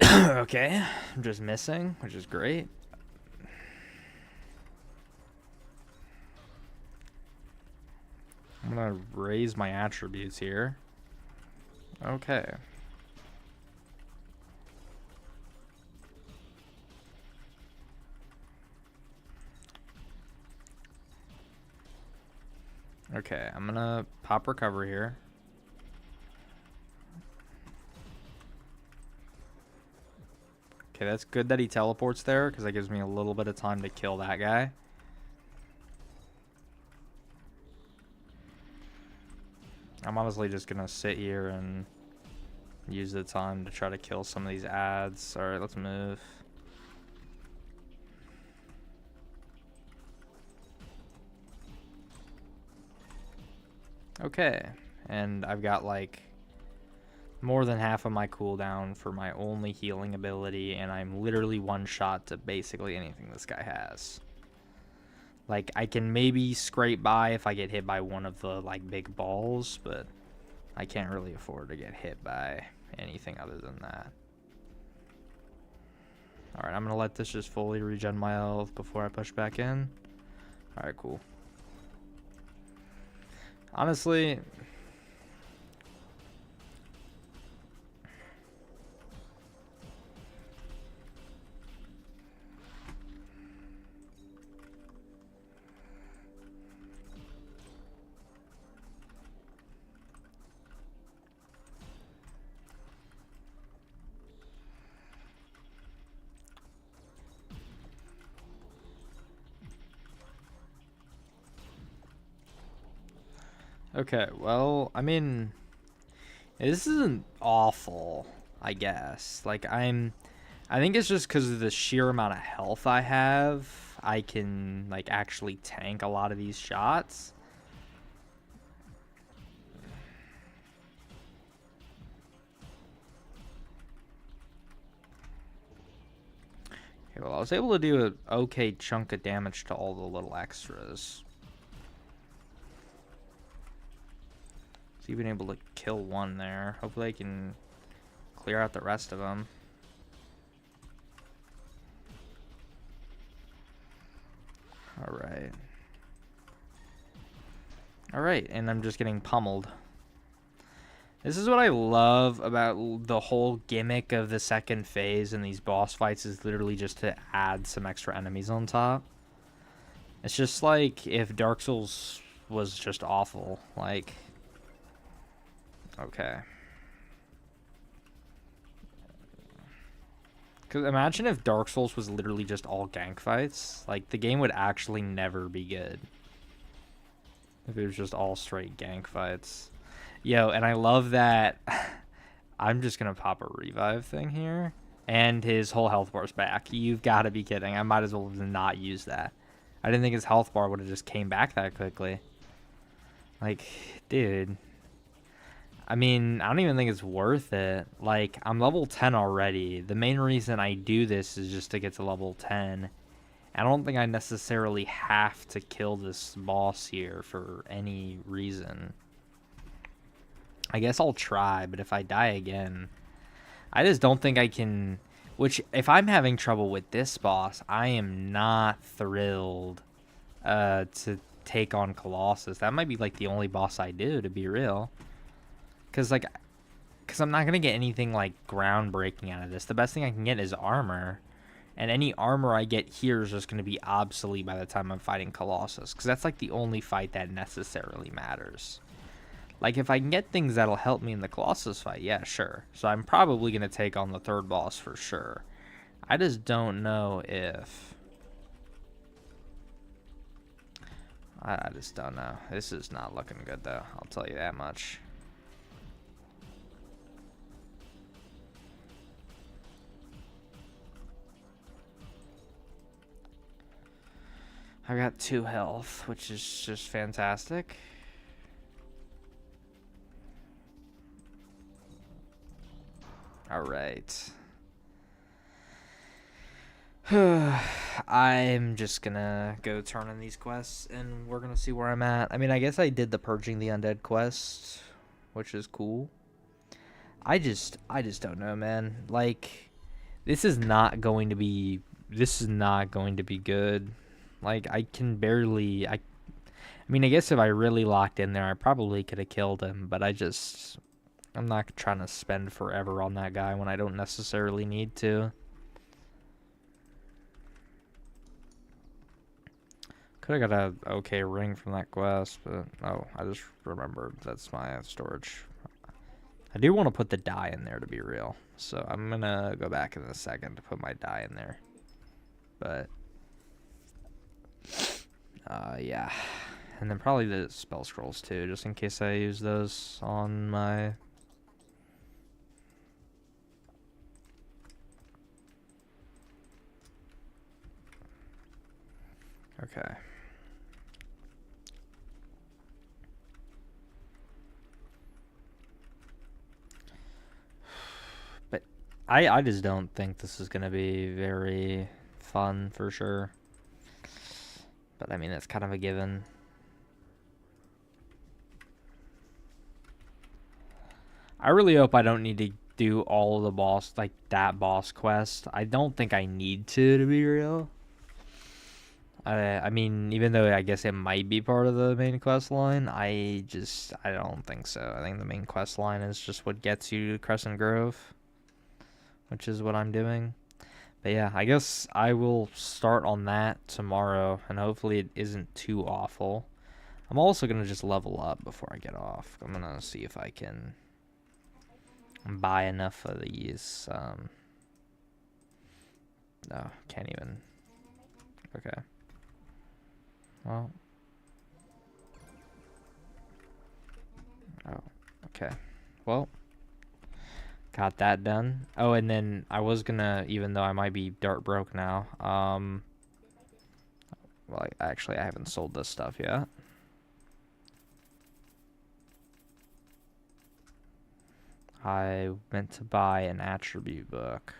Okay, I'm just missing, which is great. I'm gonna raise my attributes here. Okay. Okay, I'm gonna pop recover here. Okay, that's good that he teleports there, because that gives me a little bit of time to kill that guy. I'm honestly just gonna sit here and use the time to try to kill some of these ads. Alright, let's move. Okay, and I've got like more than half of my cooldown for my only healing ability, and I'm literally one shot to basically anything this guy has. Like, I can maybe scrape by if I get hit by one of the like big balls, but I can't really afford to get hit by anything other than that. Alright, I'm gonna let this just fully regen my health before I push back in. Alright, cool. Honestly, okay, well, I mean, this isn't awful, I guess. Like, I think it's just because of the sheer amount of health I have, I can, like, actually tank a lot of these shots. Okay, well, I was able to do an okay chunk of damage to all the little extras. So even able to kill one there. Hopefully I can clear out the rest of them. Alright. Alright, and I'm just getting pummeled. This is what I love about the whole gimmick of the second phase and these boss fights is literally just to add some extra enemies on top. It's just like if Dark Souls was just awful. Like, okay. Because imagine if Dark Souls was literally just all gank fights. Like, the game would actually never be good. If it was just all straight gank fights. Yo, and I love that. I'm just going to pop a revive thing here. And his whole health bar's back. You've got to be kidding. I might as well not use that. I didn't think his health bar would have just came back that quickly. Like, dude. I mean, I don't even think it's worth it. Like, I'm level 10 already. The main reason I do this is just to get to level 10. I don't think I necessarily have to kill this boss here for any reason. I guess I'll try, but if I die again, I just don't think I can... Which, if I'm having trouble with this boss, I am not thrilled to take on Colossus. That might be, like, the only boss I do, to be real. Because I'm not going to get anything, like, groundbreaking out of this. The best thing I can get is armor. And any armor I get here is just going to be obsolete by the time I'm fighting Colossus. Because that's, like, the only fight that necessarily matters. Like, if I can get things that'll help me in the Colossus fight, yeah, sure. So I'm probably going to take on the third boss for sure. I just don't know if... I just don't know. This is not looking good, though. I'll tell you that much. I got 2 health, which is just fantastic. Alright. I'm just gonna go turn in these quests, and we're gonna see where I'm at. I mean, I guess I did the Purging the Undead quest, which is cool. I just don't know, man. Like, this is not going to be good. Like, I can barely... I mean, I guess if I really locked in there, I probably could have killed him, but I'm not trying to spend forever on that guy when I don't necessarily need to. Could have got a okay ring from that quest, but... Oh, I just remembered that's my storage. I do want to put the die in there, to be real. So I'm going to go back in a second to put my die in there. But... yeah. And then probably the spell scrolls too, just in case I use those on my... Okay. But I just don't think this is going to be very fun for sure. But I mean, it's kind of a given. I really hope I don't need to do all of the boss, like that boss quest. I don't think I need to be real. I mean, even though I guess it might be part of the main quest line, I don't think so. I think the main quest line is just what gets you to Crescent Grove, which is what I'm doing. But yeah, I guess I will start on that tomorrow, and hopefully it isn't too awful. I'm also going to just level up before I get off. I'm going to see if I can buy enough of these. No, can't even. Okay. Well. Oh, okay. Well. Got that done. Oh, and then I was gonna, even though I might be dirt broke now, well, actually, I haven't sold this stuff yet. I meant to buy an attribute book.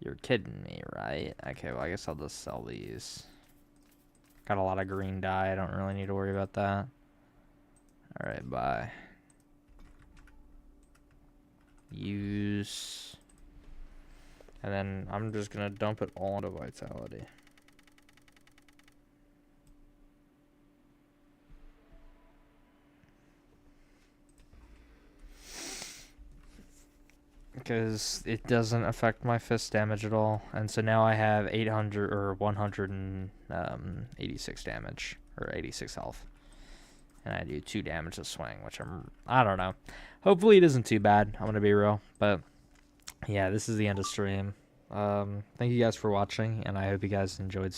You're kidding me, right? Okay, well, I guess I'll just sell these. Got a lot of green dye. I don't really need to worry about that. Alright, bye. Use. And then I'm just going to dump it all into Vitality. because it doesn't affect my fist damage at all. And so now I have 800 or 186 damage, or 86 health. And I do 2 damage a swing, which I don't know. Hopefully it isn't too bad, I'm going to be real. But yeah, this is the end of stream. Thank you guys for watching, and I hope you guys enjoyed